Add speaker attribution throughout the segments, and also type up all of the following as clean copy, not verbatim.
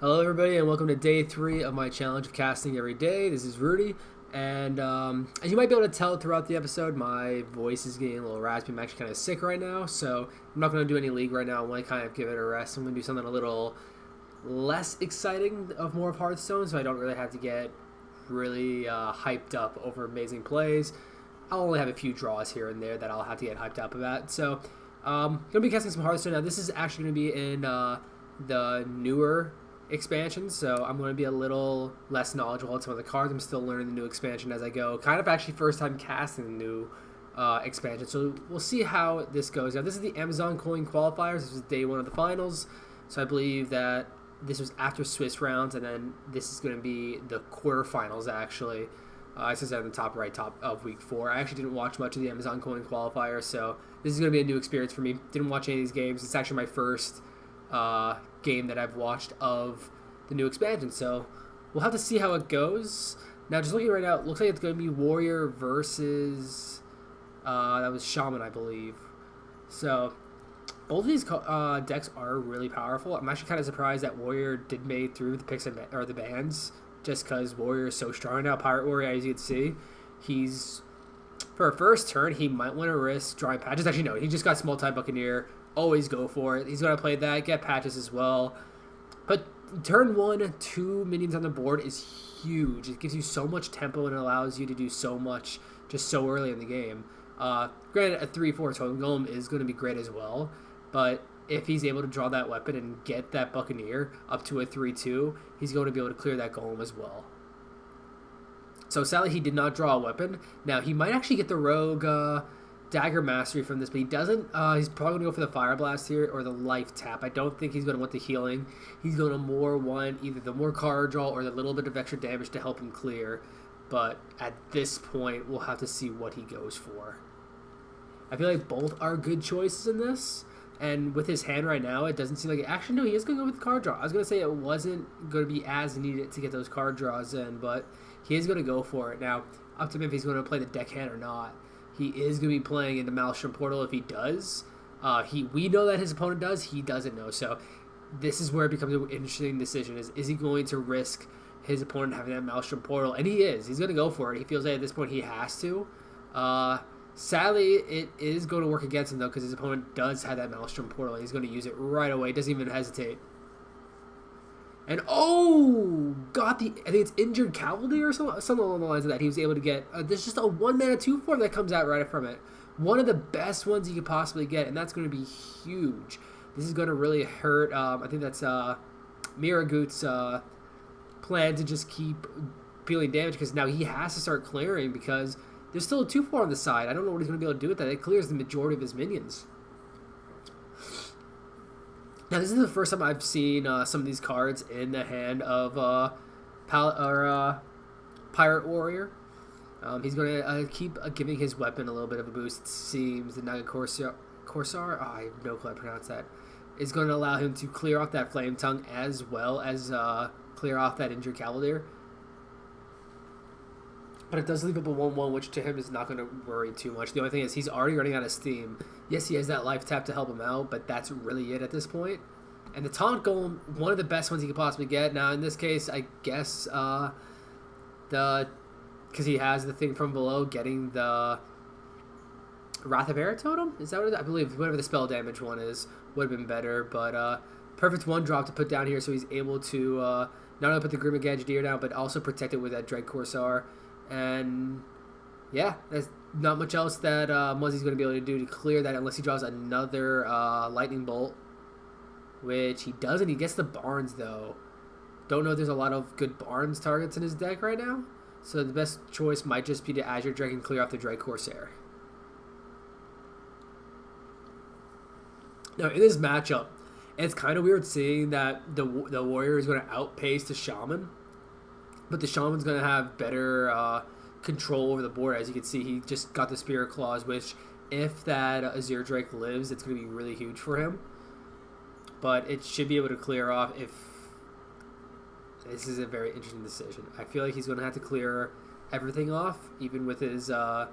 Speaker 1: Hello, everybody, and welcome to day 3 of my challenge of casting every day. This is Rudy, and as you might be able to tell throughout the episode, my voice is getting a little raspy. I'm actually kind of sick right now, so I'm not going to do any league right now. I want to kind of give it a rest. I'm going to do something a little less exciting of more of Hearthstone, so I don't really have to get really hyped up over amazing plays. I'll only have a few draws here and there that I'll have to get hyped up about. So, going to be casting some Hearthstone now. This is actually going to be in the newer expansion, so I'm going to be a little less knowledgeable on some of the cards. I'm still learning the new expansion as I go. Kind of actually first time casting the new expansion, so we'll see how this goes. Now, this is the Amazon Coin Qualifiers. This was day 1 of the finals, so I believe that this was after Swiss rounds, and then this is going to be the quarterfinals, actually. It says at the top of week 4. I actually didn't watch much of the Amazon Coin Qualifier, so this is going to be a new experience for me. Didn't watch any of these games. It's actually my first game that I've watched of the new expansion, so we'll have to see how it goes. Now, just looking right now, it looks like it's going to be Warrior versus that was Shaman, I believe. So both of these decks are really powerful. I'm actually kind of surprised that Warrior did made through the picks or the bans, just because Warrior is so strong now. Pirate Warrior, as you can see, he's for a first turn, he might want to risk drawing patches. Actually, no, he just got Small Time Buccaneer. Always go for it. He's going to play that, get patches as well. But turn 1, 2 minions on the board is huge. It gives you so much tempo and allows you to do so much just so early in the game. Granted, a 3-4 totem golem is going to be great as well, but if he's able to draw that weapon and get that Buccaneer up to a 3-2, he's going to be able to clear that golem as well. So sadly, he did not draw a weapon. Now, he might actually get the Rogue Dagger Mastery from this, but he doesn't. He's probably going to go for the Fire Blast here or the Life Tap. I don't think he's going to want the healing. He's going to more want either the more card draw or the little bit of extra damage to help him clear. But at this point, we'll have to see what he goes for. I feel like both are good choices in this. And with his hand right now, it doesn't seem like it. Actually, no, he is going to go with card draw. I was going to say it wasn't going to be as needed to get those card draws in, but he is going to go for it. Now, up to him if he's going to play the deckhand or not. He is going to be playing into Maelstrom Portal if he does. We know that his opponent does. He doesn't know. So this is where it becomes an interesting decision. Is he going to risk his opponent having that Maelstrom Portal? And he is. He's going to go for it. He feels like at this point he has to. Sadly, it is going to work against him, though, because his opponent does have that Maelstrom Portal, and he's going to use it right away. Doesn't even hesitate. And, got the, I think it's Injured Cavalry or something along the lines of that. He was able to get, there's just a 1-mana 2/4 that comes out right from it. One of the best ones you could possibly get, and that's going to be huge. This is going to really hurt, I think that's Mryaguts' plan to just keep dealing damage, because now he has to start clearing, because there's still a 2/4 on the side. I don't know what he's going to be able to do with that. It clears the majority of his minions. Now, this is the first time I've seen some of these cards in the hand of Pirate Warrior. He's going to keep giving his weapon a little bit of a boost, it seems. The Naga Corsair, I have no clue how to pronounce that, is going to allow him to clear off that Flame Tongue as well as clear off that Injured Cavalier. But it does leave up a 1-1, which to him is not going to worry too much. The only thing is he's already running out of steam. Yes, he has that Life Tap to help him out, but that's really it at this point. And the Taunt Golem, one of the best ones he could possibly get. Now, in this case, I guess because he has the thing from below, getting the Wrath of Air Totem? Is that what it is? I believe whatever the spell damage one is would have been better. But perfect 1-drop to put down here, so he's able to not only put the Grim Gadgeteer down, but also protect it with that Dread Corsair. And yeah, there's not much else that Muzzy's going to be able to do to clear that unless he draws another Lightning Bolt, which he doesn't. He gets the Barnes, though. Don't know if there's a lot of good Barnes targets in his deck right now, so the best choice might just be to Azure Drake and clear off the Dread Corsair. Now, in this matchup, it's kind of weird seeing that the Warrior is going to outpace the Shaman. But the Shaman's going to have better control over the board. As you can see, he just got the Spirit Claws, which if that Azure Drake lives, it's going to be really huge for him. But it should be able to clear off if... This is a very interesting decision. I feel like he's going to have to clear everything off, even with his Grimmy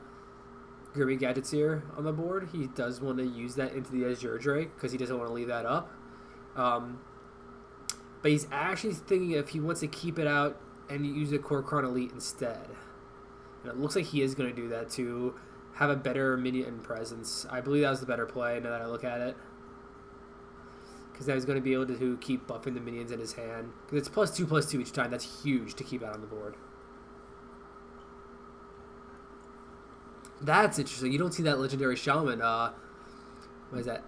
Speaker 1: Gadgeteer on the board. He does want to use that into the Azure Drake because he doesn't want to leave that up. But he's actually thinking if he wants to keep it out and use a Kor'kron Elite instead. And it looks like he is going to do that to have a better minion presence. I believe that was the better play now that I look at it. Because now he's going to be able to keep buffing the minions in his hand. Because it's +2/+2 each time. That's huge to keep out on the board. That's interesting. You don't see that legendary shaman. What is that?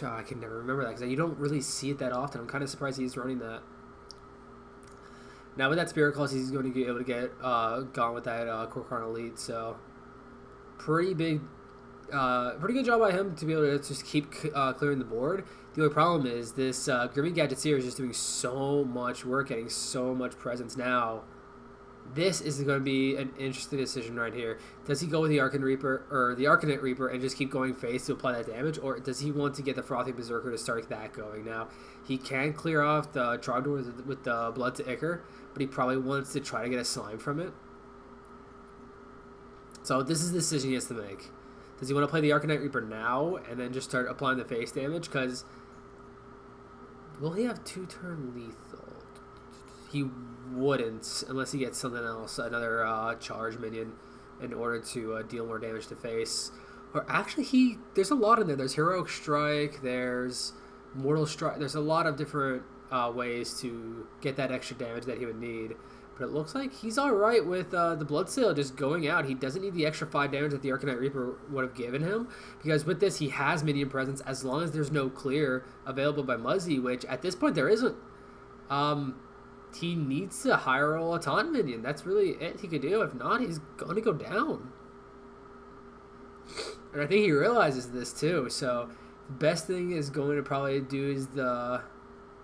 Speaker 1: I can never remember that because you don't really see it that often. I'm kind of surprised he's running that. Now with that Spirit Clause, he's going to be able to get gone with that Kor'kron Elite. So pretty good job by him to be able to just keep clearing the board. The only problem is this Grimmy Gadgeteer is just doing so much work, getting so much presence now. This is going to be an interesting decision right here. Does he go with the Arcanite Reaper and just keep going face to apply that damage, or does he want to get the Frothing Berserker to start that going? Now, he can clear off the Trogdor with the Blood to Ichor, but he probably wants to try to get a slime from it. So this is the decision he has to make. Does he want to play the Arcanite Reaper now and then just start applying the face damage? Because will he have 2-turn lethal? He wouldn't unless he gets something else, another charge minion, in order to deal more damage to face. Or actually, there's a lot in there. There's Heroic Strike, there's Mortal Strike. There's a lot of different ways to get that extra damage that he would need. But it looks like he's all right with the Bloodsail just going out. He doesn't need the extra 5 damage that the Arcanite Reaper would have given him, because with this he has minion presence as long as there's no clear available by Muzzy, which at this point there isn't. He needs to higher roll a taunt minion. That's really it he could do. If not, he's going to go down. And I think he realizes this too. So the best thing is going to probably do is the...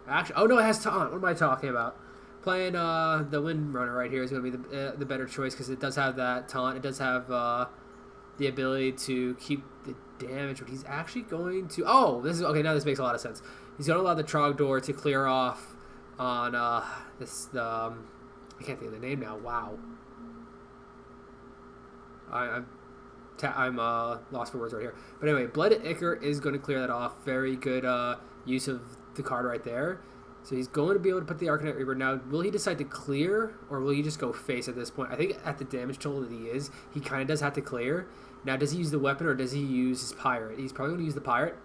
Speaker 1: Actually, oh no, it has taunt. What am I talking about? Playing the Windrunner right here is going to be the better choice because it does have that taunt. It does have the ability to keep the damage, but he's actually going to... Oh, this is... Okay, now this makes a lot of sense. He's going to allow the Trogdor to clear off on this I can't think of the name now. Wow, I'm lost for words right here. But anyway, Blood Ichor is going to clear that off. Very good use of the card right there. So he's going to be able to put the Arcanite Reaper. Now, will he decide to clear or will he just go face at this point? I think at the damage total that he kind of does have to clear. Now, does he use the weapon or does he use his pirate? He's probably going to use the pirate.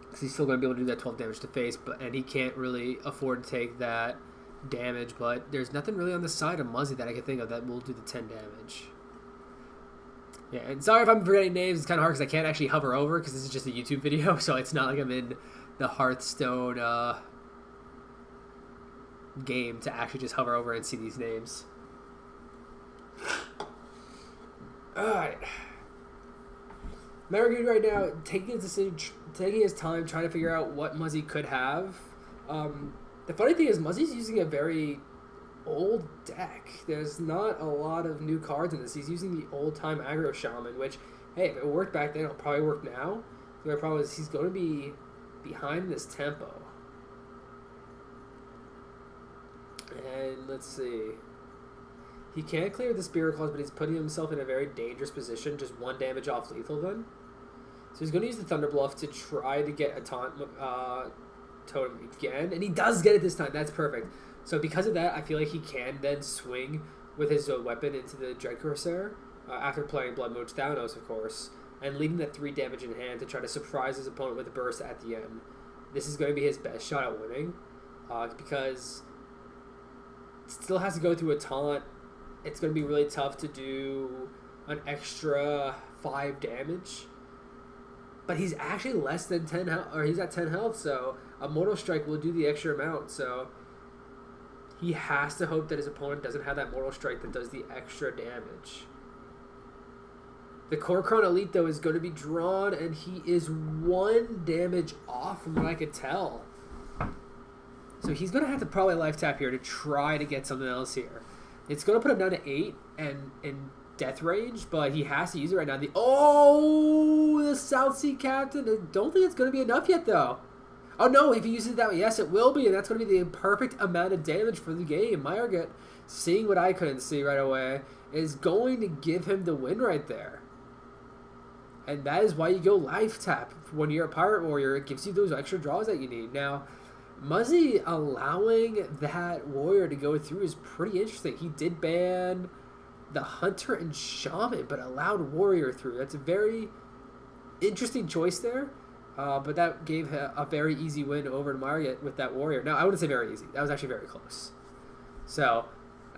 Speaker 1: Because he's still going to be able to do that 12 damage to face, and he can't really afford to take that damage. But there's nothing really on the side of Muzzy that I can think of that will do the 10 damage. Yeah, and sorry if I'm forgetting names. It's kind of hard because I can't actually hover over because this is just a YouTube video, so it's not like I'm in the Hearthstone game to actually just hover over and see these names. Alright. Mryagut right now taking his decision, taking his time, trying to figure out what Muzzy could have. The funny thing is Muzzy's using a very old deck. There's not a lot of new cards in this. He's using the old-time aggro shaman, which, hey, if it worked back then, it'll probably work now. The only problem is he's going to be behind this tempo. And let's see. He can't clear the Spirit Clause, but he's putting himself in a very dangerous position. Just 1 damage off lethal then. So he's going to use the Thunder Bluff to try to get a taunt totem again. And he does get it this time. That's perfect. So because of that, I feel like he can then swing with his weapon into the Dread Corsair after playing Blood Moon Thanos, of course, and leaving that 3 damage in hand to try to surprise his opponent with a burst at the end. This is going to be his best shot at winning because it still has to go through a taunt. It's going to be really tough to do an extra 5 damage. But he's actually less than 10 health, or he's at 10 health, so a Mortal Strike will do the extra amount. So he has to hope that his opponent doesn't have that Mortal Strike that does the extra damage. The Kor'kron Elite, though, is going to be drawn, and he is 1 damage off from what I could tell. So he's going to have to probably life tap here to try to get something else here. It's going to put him down to 8 and in death range, but he has to use it right now. The South Sea Captain. I don't think it's going to be enough yet, though. Oh, no, if he uses it that way, yes, it will be, and that's going to be the perfect amount of damage for the game. Mryagut, seeing what I couldn't see right away, is going to give him the win right there. And that is why you go life tap. When you're a Pirate Warrior, it gives you those extra draws that you need. Now, Muzzy allowing that warrior to go through is pretty interesting. He did ban the Hunter and Shaman, but allowed warrior through. That's a very interesting choice there. But that gave a very easy win over to Mryagut with that warrior. Now, I wouldn't say very easy. That was actually very close. So,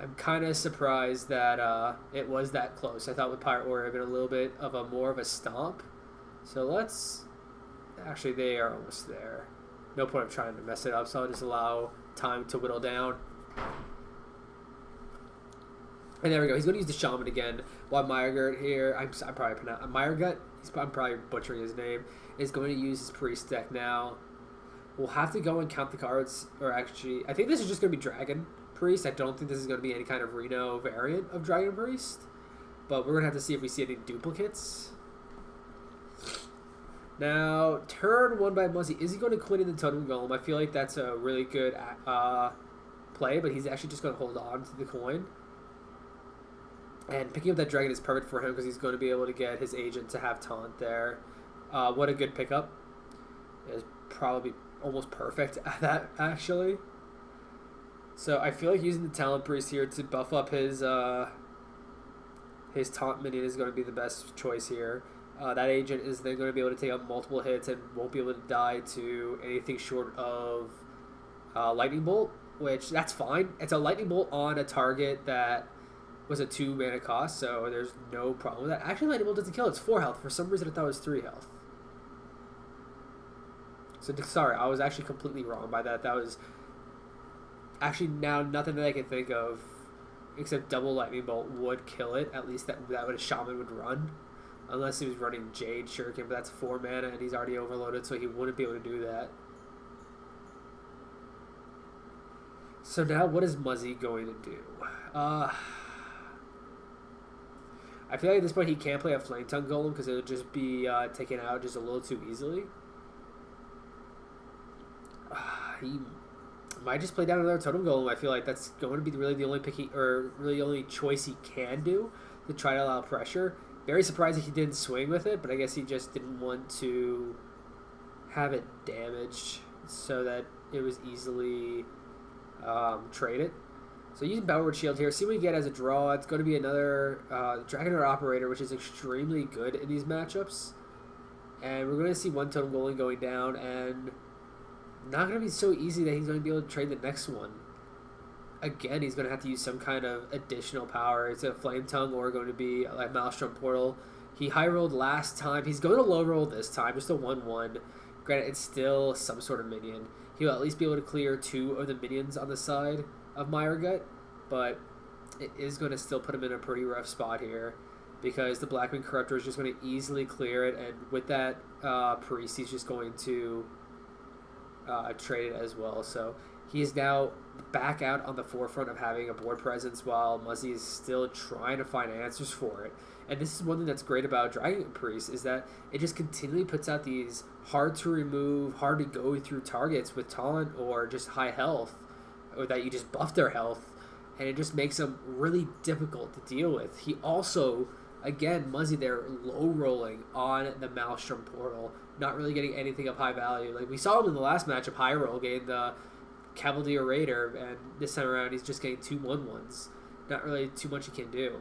Speaker 1: I'm kind of surprised that it was that close. I thought with Pirate Warrior it would have been a little bit of a more of a stomp. So let's... Actually, they are almost there. No point of trying to mess it up, so I'll just allow time to whittle down. And there we go. He's going to use the Shaman again. While Mryagut here... I'm probably Mryagut? I'm probably butchering his name. Is going to use his Priest deck now. We'll have to go and count the cards. Or actually... I think this is just going to be Dragon Priest. I don't think this is going to be any kind of Reno variant of Dragon Priest. But we're going to have to see if we see any duplicates. Now, turn 1 by Muzzy. Is he going to quit in the Totem Golem? I feel like that's a really good play, but he's actually just going to hold on to the coin. And picking up that Dragon is perfect for him because he's going to be able to get his agent to have taunt there. What a good pickup. It's probably almost perfect at that, actually. So I feel like using the Talent Priest here to buff up his taunt minion is going to be the best choice here. That agent is then going to be able to take out multiple hits and won't be able to die to anything short of Lightning Bolt, which that's fine. It's a Lightning Bolt on a target that was a 2 mana cost, so there's no problem with that. Actually, Lightning Bolt doesn't kill. It's 4 health. For some reason, I thought it was 3 health. So, sorry, I was actually completely wrong by that. That was actually now nothing that I can think of except double Lightning Bolt would kill it. At least that a Shaman would run. Unless he was running Jade Shuriken, but that's 4 mana and he's already overloaded, so he wouldn't be able to do that. So now what is Muzzy going to do? I feel like at this point he can't play a Flame Tongue Golem because it would just be taken out just a little too easily. He might just play down another Totem Golem. I feel like that's going to be really the only really the only choice he can do to try to allow pressure. Very surprised that he didn't swing with it, but I guess he just didn't want to have it damaged so that it was easily traded. So using Battleward Shield here, see what we get as a draw. It's going to be another Dragonheart Operator, which is extremely good in these matchups. And we're going to see one Totem Golem going down, and not going to be so easy that he's going to be able to trade the next one. Again, he's going to have to use some kind of additional power. It's a Flame Tongue or going to be like Maelstrom Portal. He high rolled last time. He's going to low roll this time, just a 1/1. Granted, it's still some sort of minion. He'll at least be able to clear 2 of the minions on the side of Mryagut, but it is going to still put him in a pretty rough spot here because the Blackwing Corruptor is just going to easily clear it, and with that Priest, he's just going to trade it as well. So he is now back out on the forefront of having a board presence while Muzzy is still trying to find answers for it. And this is one thing that's great about Dragon Priest is that it just continually puts out these hard to remove, hard to go through targets with taunt or just high health, or that you just buff their health, and it just makes them really difficult to deal with. He also, again, Muzzy there low rolling on the Maelstrom Portal, not really getting anything of high value. Like we saw him in the last matchup, high roll, getting the Cavalier Raider, and this time around he's just getting 2 1/1s. Not really too much he can do.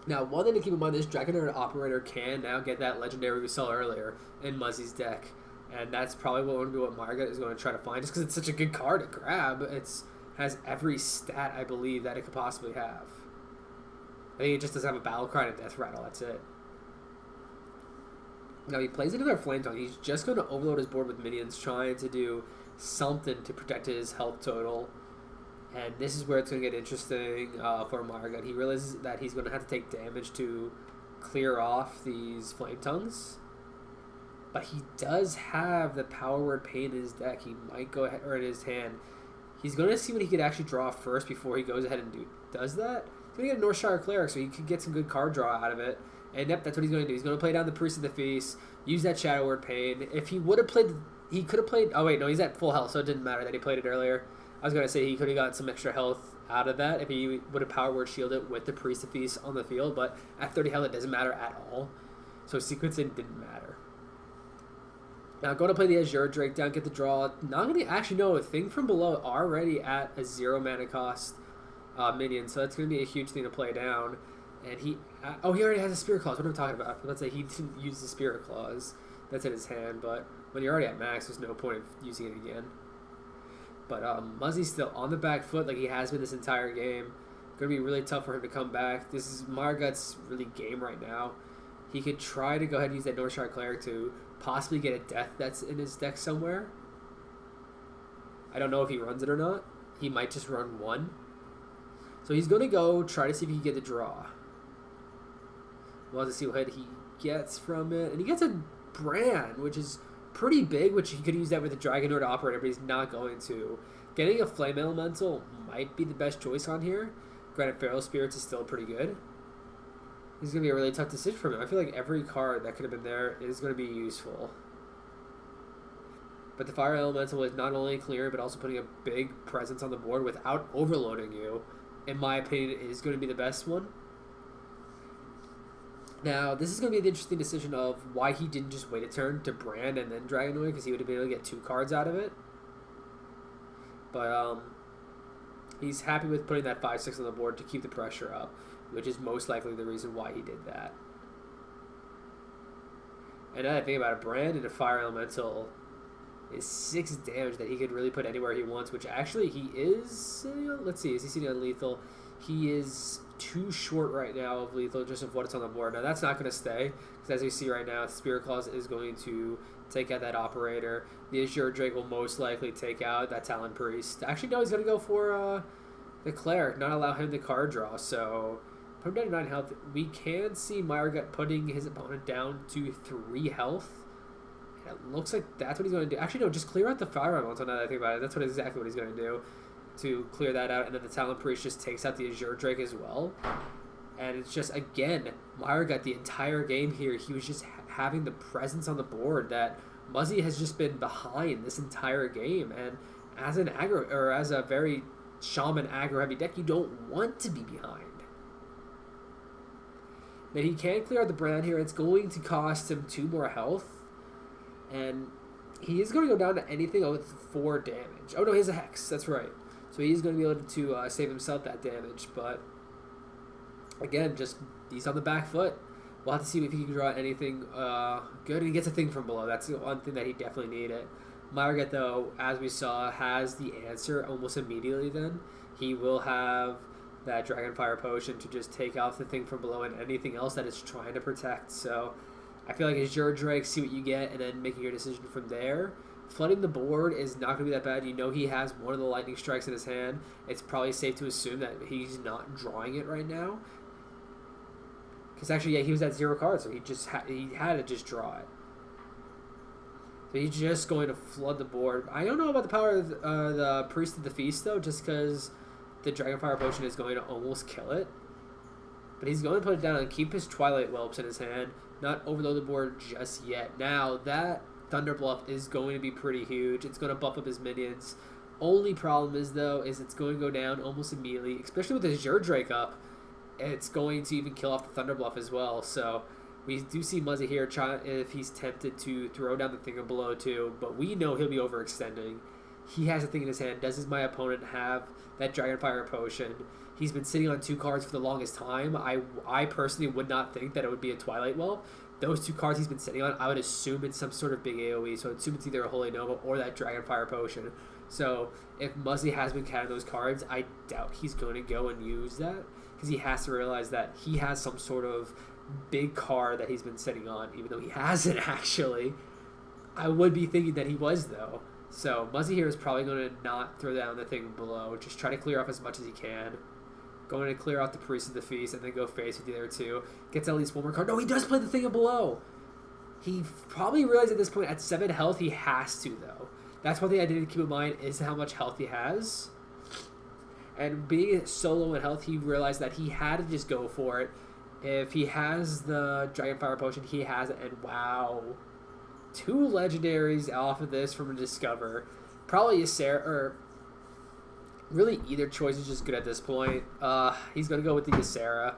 Speaker 1: Now, one thing to keep in mind, this Dragonheart Operator can now get that legendary we saw earlier in Muzzy's deck. And that's probably what Mryagut is going to try to find, just because it's such a good card to grab. It has every stat, I believe, that it could possibly have. I think it just doesn't have a Battle Cry and a Death Rattle, that's it. Now, he plays another Flame Tongue. He's just going to overload his board with minions, trying to do something to protect his health total. And this is where it's going to get interesting for Mryagut. He realizes that he's going to have to take damage to clear off these Flame Tongues. But he does have the Power Word Pain in his deck. He might go ahead, or in his hand. He's going to see what he could actually draw first before he goes ahead and does that. He's going to get a Northshire Cleric, so he could get some good card draw out of it. And yep, that's what he's going to do. He's going to play down the Priest of the Feast, use that Shadow Word Pain. If he would have played, he could have played, oh wait, no, he's at full health, so it didn't matter that he played it earlier. I was going to say he could have got some extra health out of that if he would have power word shielded with the Priest of Feast on the field, but at 30 health, it doesn't matter at all. So sequencing didn't matter. Now going to play the Azure Drake down, get the draw. Not going to actually know a thing from below already at a 0 mana cost minion, so that's going to be a huge thing to play down. And he already has a Spirit Clause. What am I talking about? Let's say he didn't use the Spirit Clause that's in his hand, but when you're already at max, there's no point of using it again. But Muzzy's still on the back foot like he has been this entire game. Going to be really tough for him to come back. This is Mryagut's really game right now. He could try to go ahead and use that Northshire Cleric to possibly get a death that's in his deck somewhere. I don't know if he runs it or not. He might just run one. So he's going to go try to see if he can get the draw. We'll have to see what he gets from it. And he gets a Brand, which is pretty big, which he could use that with the Dragon Lord Operator, but he's not going to. Getting a Flame Elemental might be the best choice on here. Granted, Feral Spirits is still pretty good. This is going to be a really tough decision for him. I feel like every card that could have been there is going to be useful. But the Fire Elemental is not only clear, but also putting a big presence on the board without overloading you, in my opinion, is going to be the best one. Now, this is going to be the interesting decision of why he didn't just wait a turn to Brand and then Dragonoid, because he would have been able to get 2 cards out of it. But he's happy with putting that 5/6 on the board to keep the pressure up, which is most likely the reason why he did that. And now that I think about it, Brand and a Fire Elemental is 6 damage that he could really put anywhere he wants, which actually he is... let's see, is he sitting on lethal? He is too short right now of lethal, just of what's on the board. Now, that's not going to stay, because as you see right now, Spirit Clause is going to take out that Operator. The Azure Drake will most likely take out that Talon Priest. Actually, no, he's going to go for the Cleric, not allow him to card draw, so put him down to 9 health. We can see Mryagut putting his opponent down to 3 health. And it looks like that's what he's going to do. Actually, no, just clear out the Fire Elemental now that I think about it. That's exactly what he's going to do, to clear that out, and then the Talon Priest just takes out the Azure Drake as well. And it's just, again, Mryagut the entire game here, he was just having the presence on the board that Muzzy has just been behind this entire game. And as an aggro, or as a very Shaman aggro heavy deck, you don't want to be behind. Then he can clear out the Brand here. It's going to cost him 2 more health, and he is going to go down to anything with 4 damage. Oh no, he has a Hex, that's right. So he's going to be able to save himself that damage, but again, just he's on the back foot. We'll have to see if he can draw anything good. And he gets a thing from below. That's the one thing that he definitely needed. Mryagut, though, as we saw, has the answer almost immediately then. He will have that Dragonfire Potion to just take off the thing from below and anything else that it's trying to protect. So I feel like Azure Drake, see what you get, and then making your decision from there. Flooding the board is not going to be that bad. You know he has one of the Lightning Strikes in his hand. It's probably safe to assume that he's not drawing it right now. Because actually, yeah, he was at 0 cards, so he had to just draw it. So he's just going to flood the board. I don't know about the power of the Priest of the Feast, though, just because the Dragonfire Potion is going to almost kill it. But he's going to put it down and keep his Twilight Whelps in his hand, not overload the board just yet. Now, that Thunder Bluff is going to be pretty huge. It's going to buff up his minions. Only problem is, though, is it's going to go down almost immediately, especially with the Azure Drake up. It's going to even kill off the Thunder Bluff as well. So we do see Muzzy here trying, if he's tempted to throw down the thing below too, but we know he'll be overextending. He has a thing in his hand. Does my opponent have that Dragonfire Potion? He's been sitting on 2 cards for the longest time. I personally would not think that it would be a Twilight Whelp. Those 2 cards he's been sitting on, I would assume it's some sort of big AoE, so I'd assume it's either a Holy Nova or that Dragonfire Potion. So if Muzzy has been counting those cards, I doubt he's going to go and use that, because he has to realize that he has some sort of big card that he's been sitting on, even though he hasn't actually. I would be thinking that he was, though. So Muzzy here is probably going to not throw down the thing below, just try to clear off as much as he can. Going to clear out the Priest of the Feast and then go face with the other 2. Gets at least 1 more card. No, he does play the thing below. He probably realized at this point at 7 health he has to, though. That's one thing I didn't keep in mind, is how much health he has. And being so low in health, he realized that he had to just go for it. If he has the Dragonfire Potion, he has it. And wow. 2 legendaries off of this from a Discover. Probably a Really, either choice is just good at this point. He's going to go with the Ysera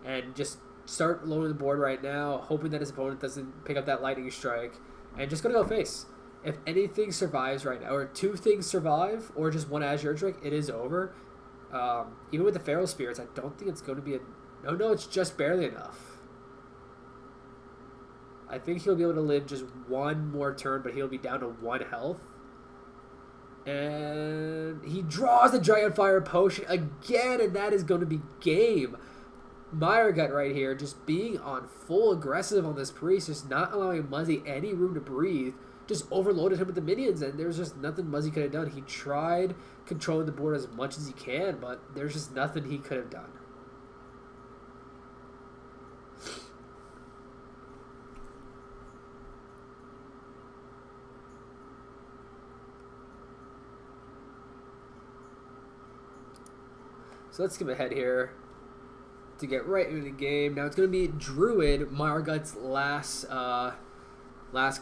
Speaker 1: and just start lowering the board right now, hoping that his opponent doesn't pick up that lightning strike, and just going to go face. If anything survives right now, or two things survive, or just one Azure Drake, it is over. Even with the Feral Spirits, I don't think it's going to be a... No, it's just barely enough. I think he'll be able to live just one more turn, but he'll be down to 1 health. And he draws the Dragonfire Potion again, and that is going to be game. Mryagut right here, just being on full aggressive on this priest, just not allowing Muzzy any room to breathe. Just overloaded him with the minions, and there's just nothing Muzzy could have done. He tried controlling the board as much as he can, but there's just nothing he could have done. So let's skip ahead here to get right into the game. Now it's going to be Druid, Mryagut's last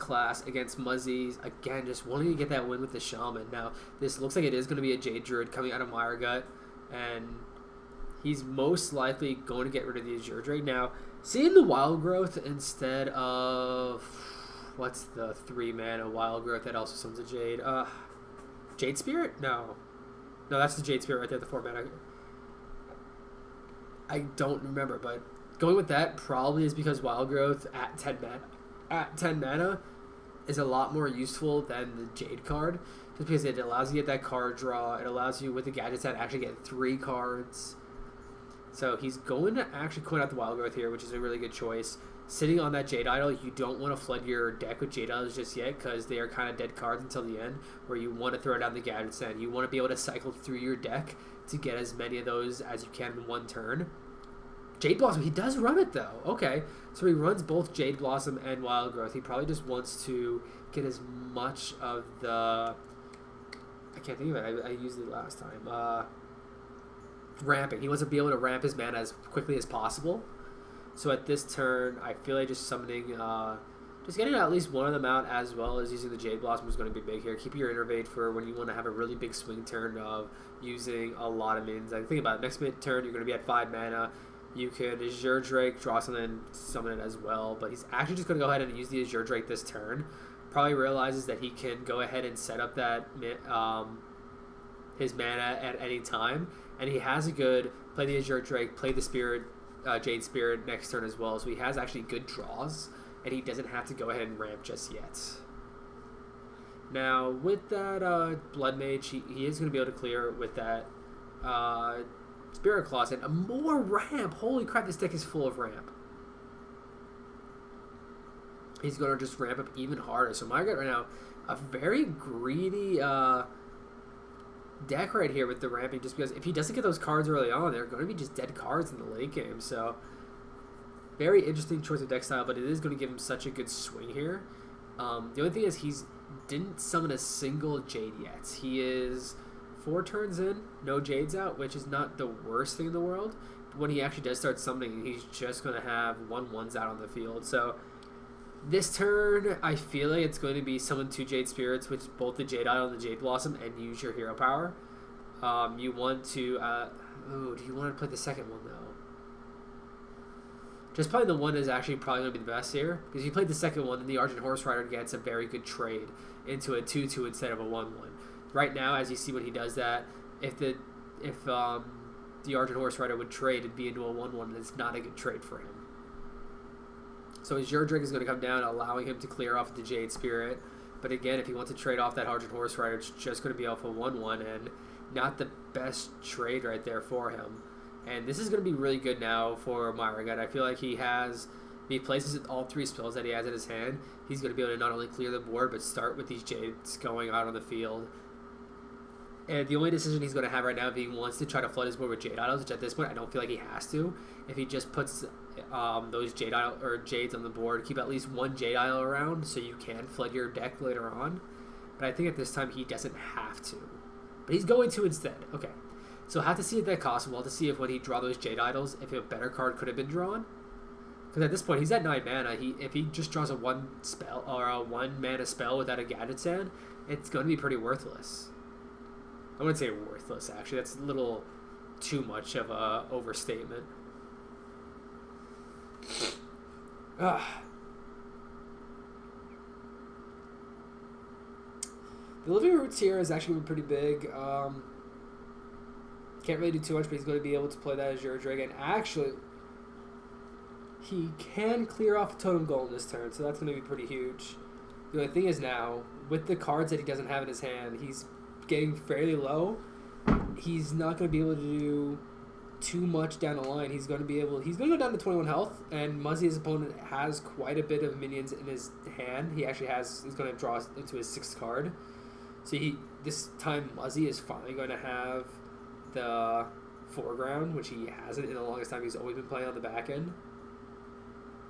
Speaker 1: class against Muzzy's. Again, just wanting to get that win with the Shaman. Now, this looks like it is going to be a Jade Druid coming out of Mryagut, and he's most likely going to get rid of the Azure Drake. Now, seeing the Wild Growth instead of... What's the 3-mana Wild Growth that also summons a Jade? Jade Spirit? No, that's the Jade Spirit right there, the 4-mana. I don't remember, but going with that probably is because Wild Growth at 10 mana is a lot more useful than the Jade card, just because it allows you to get that card draw. It allows you with the gadget set actually get 3 cards. So he's going to actually coin out the Wild Growth here, which is a really good choice. Sitting on that Jade Idol, you don't want to flood your deck with Jade Idols just yet, because they are kind of dead cards until the end, where you want to throw down the gadget set. You want to be able to cycle through your deck to get as many of those as you can in one turn. Jade Blossom, he does run it though. Okay, so he runs both Jade Blossom and Wild Growth. He probably just wants to get as much of the... I can't think of it. I used it last time. Ramping. He wants to be able to ramp his mana as quickly as possible. So at this turn, I feel like just summoning... just getting at least one of them out, as well as using the Jade Blossom is going to be big here. Keep your Innervate for when you want to have a really big swing turn of using a lot of minions. Like, think about it. Next turn, you're going to be at 5 mana. You could Azure Drake, draw something, summon it as well. But he's actually just going to go ahead and use the Azure Drake this turn. Probably realizes that he can go ahead and set up that his mana at any time. And he has a good play the Azure Drake, play the Spirit, Jade Spirit next turn as well. So he has actually good draws, and he doesn't have to go ahead and ramp just yet. Now, with that Blood Mage, he is going to be able to clear with that Spirit Claws and a more ramp. Holy crap, this deck is full of ramp. He's going to just ramp up even harder. So Mryagut right now, a very greedy deck right here with the ramping, just because if he doesn't get those cards early on, they're going to be just dead cards in the late game. So very interesting choice of deck style, but it is going to give him such a good swing here. The only thing is he's didn't summon a single Jade yet. He is 4 turns in, no Jades out, which is not the worst thing in the world. But when he actually does start summoning, he's just going to have 1/1s out on the field. So this turn, I feel like it's going to be summon 2 Jade Spirits, which is both the Jade Idol and the Jade Blossom, and use your hero power. You want to... do you want to play the second one, though? Just playing the one is actually probably going to be the best here, because if you played the second one, then the Argent Horse Rider gets a very good trade into a 2/2 instead of a 1/1. Right now, as you see when he does that, if the Argent Horse Rider would trade, it'd be into a 1/1, and it's not a good trade for him. So his Azure Drake is going to come down, allowing him to clear off the Jade Spirit. But again, if he wants to trade off that Argent Horse Rider, it's just going to be off a 1/1, and not the best trade right there for him. And this is going to be really good now for Mryagut. I feel like he has... If he places all 3 spells that he has in his hand, he's going to be able to not only clear the board, but start with these Jades going out on the field. And the only decision he's going to have right now, if he wants to try to flood his board with Jade Idols, which at this point I don't feel like he has to. If he just puts those Jade Idol or Jades on the board, keep at least 1 Jade Idol around so you can flood your deck later on. But I think at this time he doesn't have to. But he's going to instead. Okay. So we'll have to see if that costs him. We'll have to see if when he draw those Jade Idols, if a better card could have been drawn. Because at this point, he's at 9 mana. If he just draws a 1 spell or a 1 mana spell without a gadget sand, it's going to be pretty worthless. I wouldn't say worthless, actually. That's a little too much of a overstatement. Ah. The living roots here is actually pretty big. Can't really do too much, but he's going to be able to play that Azure Dragon. Actually, he can clear off a Totem Golem this turn, so that's going to be pretty huge. The only thing is now, with the cards that he doesn't have in his hand, he's getting fairly low. He's not going to be able to do too much down the line. He's going to go down to 21 health, and Muzzy, his opponent, has quite a bit of minions in his hand. He's going to draw into his 6th card. So this time Muzzy is finally going to have the foreground, which he hasn't in the longest time. He's always been playing on the back end.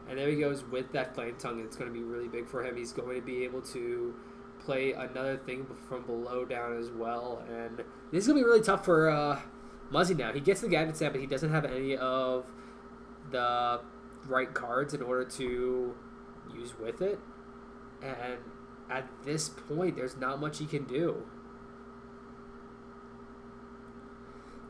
Speaker 1: And there he goes with that Flame Tongue. It's going to be really big for him. He's going to be able to play another thing from below down as well. And this is going to be really tough for Muzzy now. He gets the Gadget Stamp, but he doesn't have any of the right cards in order to use with it. And at this point, there's not much he can do.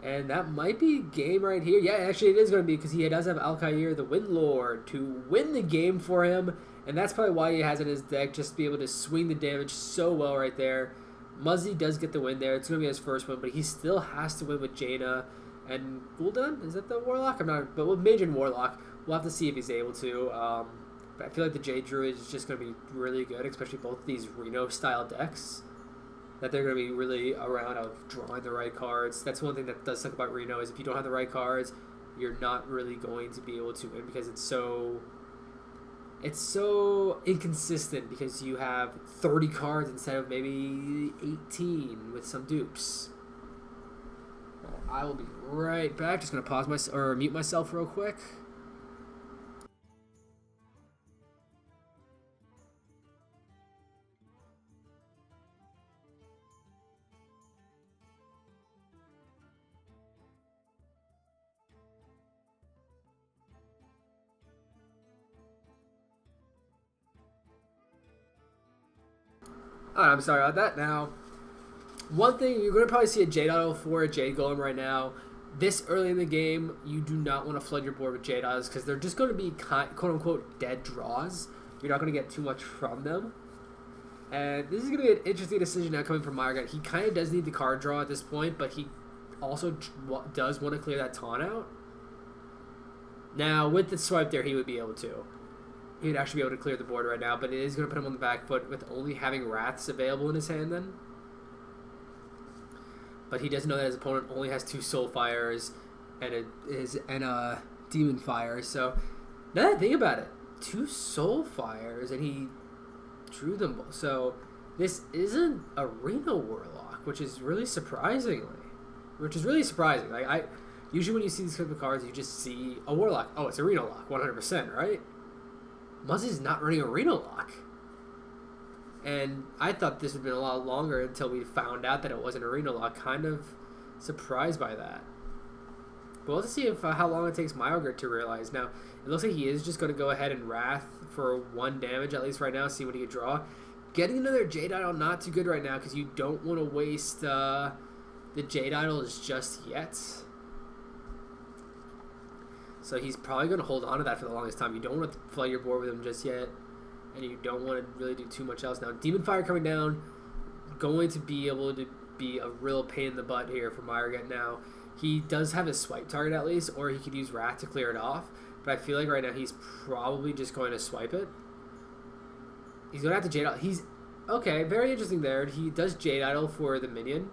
Speaker 1: And that might be game right here. Yeah, actually it is going to be, because he does have Alkair, the Windlord, to win the game for him. And that's probably why he has it in his deck, just to be able to swing the damage so well right there. Muzzy does get the win there. It's going to be his first win, but he still has to win with Jaina and Gul'dan. Is that the Warlock? I'm not, but with Mage and Warlock, we'll have to see if he's able to. But I feel like the Jade Druid is just going to be really good, especially both these Reno-style decks. That they're going to be really around of drawing the right cards. That's one thing that does suck about Reno, is if you don't have the right cards, you're not really going to be able to win, because it's so inconsistent, because you have 30 cards instead of maybe 18 with some dupes. I will be right back. Just going to pause mute myself real quick. Alright, I'm sorry about that. Now, one thing, you're going to probably see a Jade Idol for a Jade Golem right now. This early in the game, you do not want to flood your board with Jade Idols, because they're just going to be quote-unquote dead draws. You're not going to get too much from them. And this is going to be an interesting decision now coming from Mryagut. He kind of does need the card draw at this point, but he also does want to clear that taunt out. Now, with the swipe there, he would be able to. He'd actually be able to clear the board right now, but it is going to put him on the back foot with only having Wraths available in his hand then. But he doesn't know that his opponent only has 2 Soul Fires and a Demon Fire. So, now that I think about it, 2 Soul Fires, and he drew them both. So, this isn't a Reno Warlock, which is really surprising. Like, usually when you see these type of cards, you just see a Warlock. Oh, it's a Reno Lock, 100%, right? Muzzy's not running a Reno Lock. And I thought this would have been a lot longer until we found out that it wasn't a Reno Lock. Kind of surprised by that. But we'll have to see how long it takes Mryagut to realize. Now, it looks like he is just going to go ahead and Wrath for 1 damage, at least right now, see what he can draw. Getting another Jade Idol, not too good right now, because you don't want to waste the Jade Idols just yet. So he's probably going to hold on to that for the longest time. You don't want to flood your board with him just yet. And you don't want to really do too much else. Now, Demon Fire coming down, going to be able to be a real pain in the butt here for Mryagut now. He does have his swipe target at least, or he could use Wrath to clear it off. But I feel like right now he's probably just going to swipe it. He's going to have to Jade Idol. Okay, very interesting there. He does Jade Idol for the minion.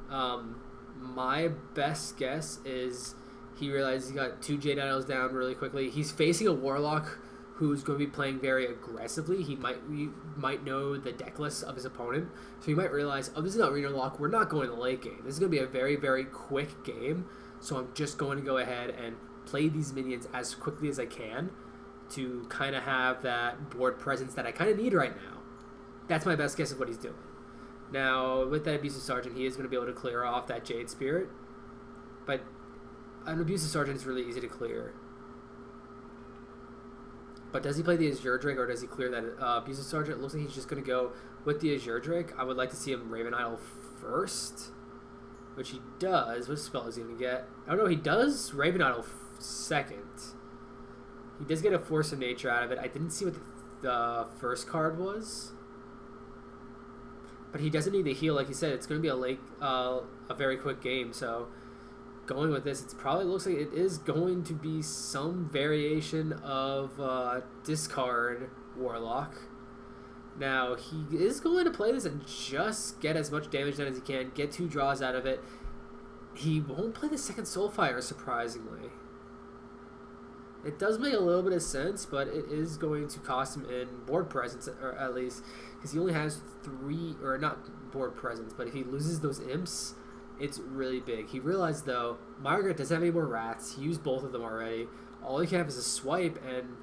Speaker 1: My best guess is he realizes he got 2 Jade Idols down really quickly. He's facing a Warlock who's going to be playing very aggressively. He might know the deck list of his opponent, so he might realize, oh, this is not Reno Lock. We're not going to late game. This is going to be a very, very quick game, so I'm just going to go ahead and play these minions as quickly as I can to kind of have that board presence that I kind of need right now. That's my best guess of what he's doing. Now, with that Abusive Sergeant, he is going to be able to clear off that Jade Spirit, but an Abusive Sergeant is really easy to clear. But does he play the Azure Drake, or does he clear that Abusive Sergeant? It looks like he's just going to go with the Azure Drake. I would like to see him Raven Idol first. which he does. What spell is he going to get? Oh no, he does Raven Idol second. He does get a Force of Nature out of it. I didn't see what the first card was. But he doesn't need to heal, like you said. It's going to be a very quick game, so going with this, it probably looks like it is going to be some variation of discard Warlock. Now, he is going to play this and just get as much damage done as he can, get 2 draws out of it. He won't play the second Soulfire, surprisingly. It does make a little bit of sense, but it is going to cost him in board presence, or at least, because he only has 3, or not board presence, but if he loses those imps, it's really big. He realized, though, Mryagut doesn't have any more rats. He used both of them already. All he can have is a swipe, and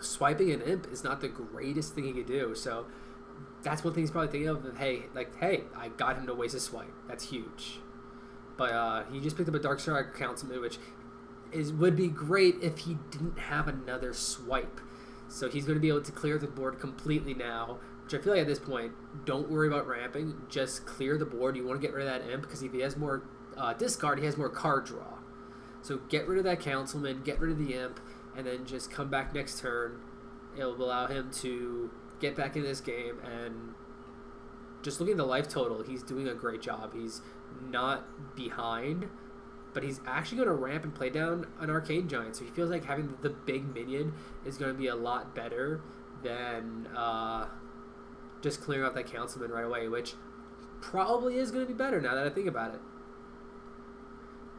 Speaker 1: swiping an imp is not the greatest thing he could do. So that's one thing he's probably thinking of. Hey, I got him to waste a swipe. That's huge. But he just picked up a Dark Star Councilman, which would be great if he didn't have another swipe. So he's going to be able to clear the board completely now, which I feel like at this point, don't worry about ramping. Just clear the board. You want to get rid of that imp, because if he has more discard, he has more card draw. So get rid of that Councilman, get rid of the imp, and then just come back next turn. It'll allow him to get back in this game, and just looking at the life total, he's doing a great job. He's not behind, but he's actually going to ramp and play down an Arcane Giant, so he feels like having the big minion is going to be a lot better than just clearing out that Councilman right away, which probably is going to be better now that I think about it,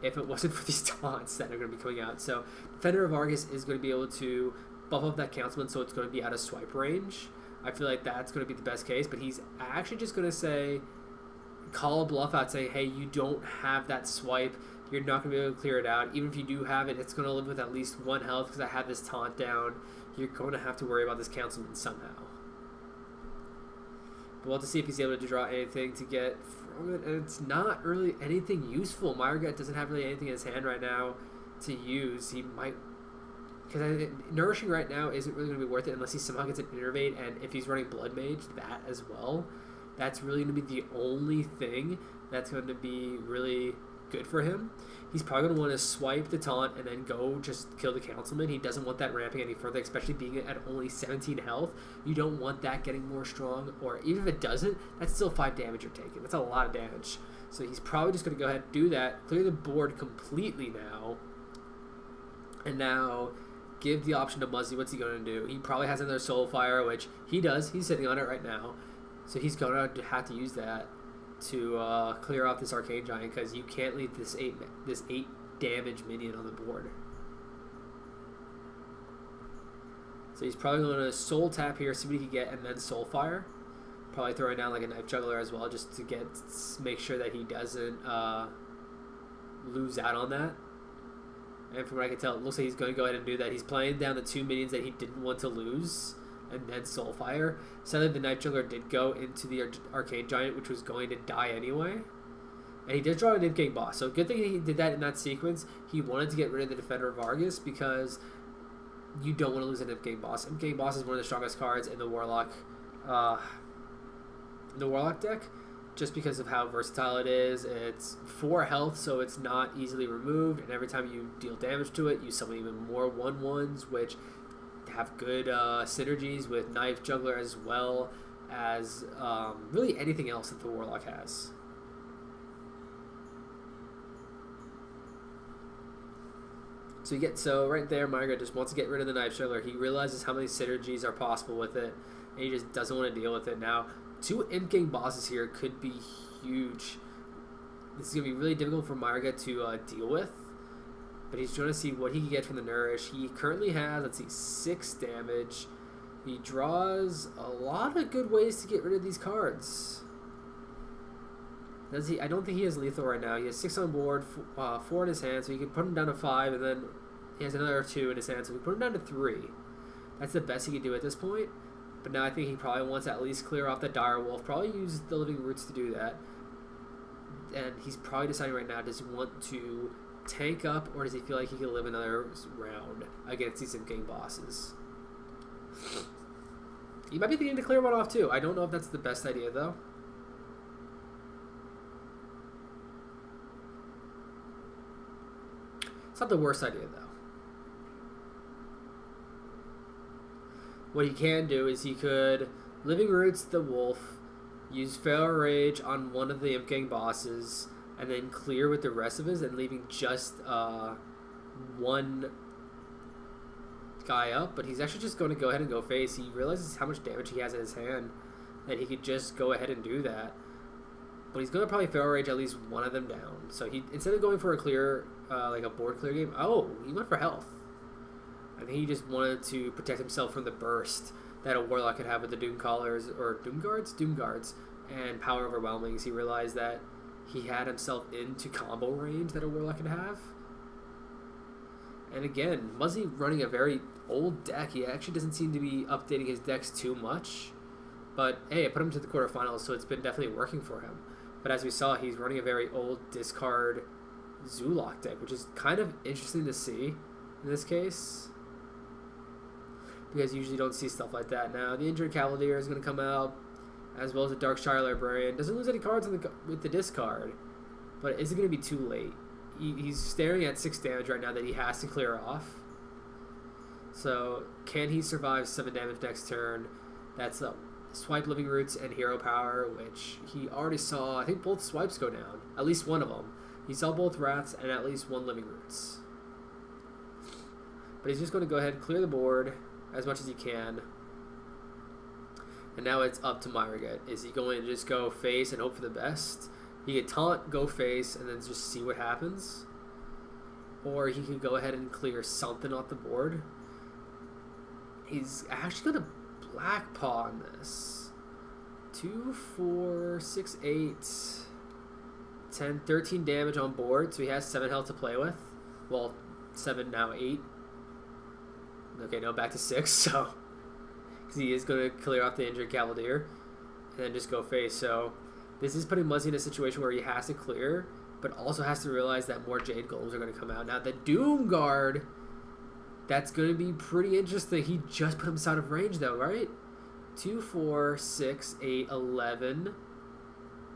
Speaker 1: if it wasn't for these taunts that are going to be coming out. So Defender of Argus is going to be able to buff up that Councilman, so it's going to be out of swipe range. I feel like that's going to be the best case, but he's actually just going to say, call a bluff out, say, hey, you don't have that swipe. You're not going to be able to clear it out. Even if you do have it, it's going to live with at least 1 health because I have this taunt down. You're going to have to worry about this Councilman somehow. But we'll have to see if he's able to draw anything to get from it. And it's not really anything useful. Mryagut doesn't have really anything in his hand right now to use. He might... Because Nourishing right now isn't really going to be worth it unless he somehow gets an Innervate. And if he's running Blood Mage, that as well. That's really going to be the only thing that's going to be really good for him. He's probably going to want to swipe the taunt and then go just kill the Councilman. He doesn't want that ramping any further, especially being at only 17 health. You don't want that getting more strong, or even if it doesn't, that's still 5 damage you're taking. That's a lot of damage. So he's probably just going to go ahead and do that, clear the board completely now, and now give the option to Muzzy. What's he going to do? He probably has another Soulfire, which he does. He's sitting on it right now. So he's going to have to use that to clear off this Arcane Giant, because you can't leave this 8 damage minion on the board. So he's probably going to Soul Tap here, see what he can get, and then Soulfire. Probably throwing down like a Knife Juggler as well, just to make sure that he doesn't lose out on that. And from what I can tell, it looks like he's going to go ahead and do that. He's playing down the 2 minions that he didn't want to lose, and then Soulfire. Sadly, the Knife Juggler did go into the Arcane Giant, which was going to die anyway. And he did draw an Imp King boss, so good thing he did that in that sequence. He wanted to get rid of the Defender of Argus, because you don't want to lose an Imp King boss. Imp King boss is one of the strongest cards in the Warlock deck, just because of how versatile it is. It's 4 health, so it's not easily removed, and every time you deal damage to it, you summon even more 1/1s, which have good synergies with Knife Juggler, as well as really anything else that the Warlock has. So right there, Mryagut just wants to get rid of the Knife Juggler. He realizes how many synergies are possible with it, and he just doesn't want to deal with it. Now, 2 Imp King bosses here could be huge. This is going to be really difficult for Mryagut to deal with, but he's trying to see what he can get from the Nourish. He currently has, let's see, 6 damage. He draws a lot of good ways to get rid of these cards. Does he? I don't think he has lethal right now. He has 6 on board, 4 in his hand, so he can put him down to 5, and then he has another 2 in his hand, so we put him down to 3. That's the best he can do at this point. But now I think he probably wants to at least clear off the Dire Wolf, probably use the Living Roots to do that. And he's probably deciding right now, does he want to tank up, or does he feel like he can live another round against these Imp King bosses? He might be thinking to clear one off too. I don't know if that's the best idea though. It's not the worst idea, though. What he can do is he could Living Roots the Wolf, use Feral Rage on one of the Imp Gang bosses, and then clear with the rest of his and leaving just one guy up. But he's actually just going to go ahead and go face. He realizes how much damage he has in his hand that he could just go ahead and do that. But he's going to probably Feral Rage at least one of them down. So he, instead of going for a clear, like a board clear game, he went for health. I think he just wanted to protect himself from the burst that a Warlock could have with the Doom Guards, and Power Overwhelming. He realized that he had himself into combo range that a Warlock could have. And again, Muzzy running a very old deck. He actually doesn't seem to be updating his decks too much. But hey, I put him to the quarterfinals, so it's been definitely working for him. But as we saw, he's running a very old discard Zoolock deck, which is kind of interesting to see in this case, because you usually don't see stuff like that. Now, the Injured Cavalier is going to come out, as well as the Darkshire Librarian. Doesn't lose any cards with the discard, but is it going to be too late? He's staring at 6 damage right now that he has to clear off. So, can he survive 7 damage next turn? That's a Swipe Living Roots and Hero Power, which he already saw. I think both swipes go down. At least one of them. He saw both Wraths and at least one Living Roots. But he's just going to go ahead and clear the board as much as he can. And now it's up to Mryagut. Is he going to just go face and hope for the best? He could taunt, go face, and then just see what happens. Or he could go ahead and clear something off the board. He's actually going to Black Paw on this. 2, 4, 6, 8, 10, 13 damage on board. So he has 7 health to play with. Well, 7 now, 8. Okay, no, back to 6. So because he is going to clear off the Injured Cavalier and then just go face. So this is putting Muzzy in a situation where he has to clear, but also has to realize that more Jade Golems are going to come out. Now, the Doom Guard, that's going to be pretty interesting. He just put him out of range, though, right? 2, 4, 6, 8, 11.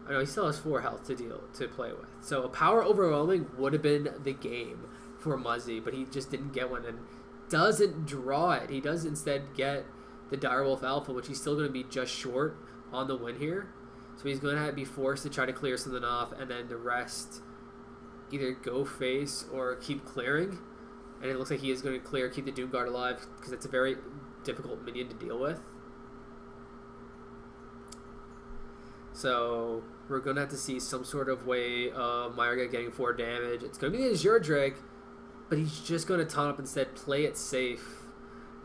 Speaker 1: I know he still has 4 health to play with. So a Power Overwhelming would have been the game for Muzzy, but he just didn't get one and doesn't draw it. He does instead get the Direwolf Alpha, which he's still going to be just short on the win here. So he's going to be forced to try to clear something off, and then the rest either go face or keep clearing. And it looks like he is going to clear, keep the Doom Guard alive, because it's a very difficult minion to deal with. So we're going to have to see some sort of way of Mryagut getting 4 damage. It's going to be the Azure Drake, but he's just going to taunt up instead, play it safe,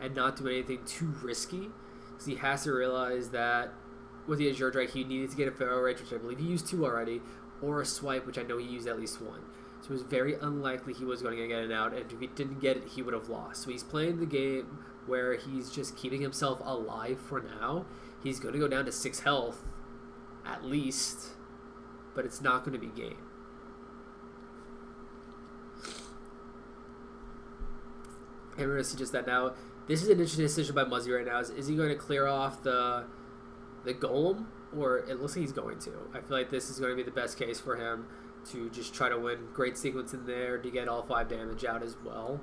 Speaker 1: and not do anything too risky. Because he has to realize that with the Azure Drake, he needed to get a Feral Rage, which I believe he used 2 already, or a Swipe, which I know he used at least 1. So it was very unlikely he was going to get it out, and if he didn't get it, he would have lost. So he's playing the game where he's just keeping himself alive for now. He's going to go down to 6 health, at least, but it's not going to be game. And we're going to see just that now. This is an interesting decision by Muzzy right now. Is he going to clear off the Golem? Or it looks like he's going to. I feel like this is going to be the best case for him to just try to win. Great sequence in there to get all 5 damage out as well.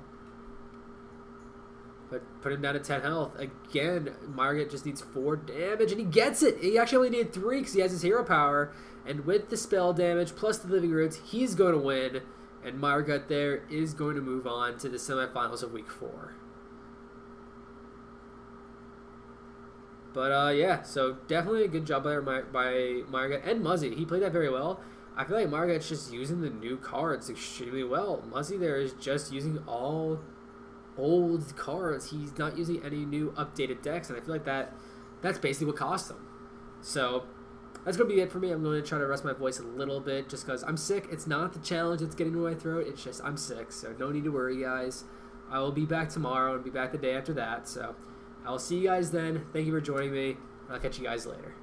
Speaker 1: But put him down to 10 health. Again, Mryagut just needs 4 damage, and he gets it! He actually only needed 3 because he has his hero power. And with the spell damage plus the Living Roots, he's going to win. And Mryagut there is going to move on to the semifinals of Week 4. But yeah, so definitely a good job by Mryagut and Muzzy. He played that very well. I feel like Mrygut's just using the new cards extremely well. Muzzy there is just using all old cards. He's not using any new updated decks, and I feel like that's basically what cost him. So that's going to be it for me. I'm going to try to rest my voice a little bit just because I'm sick. It's not the challenge that's getting to my throat. It's just I'm sick, so no need to worry, guys. I will be back tomorrow and be back the day after that, so I will see you guys then. Thank you for joining me. I'll catch you guys later.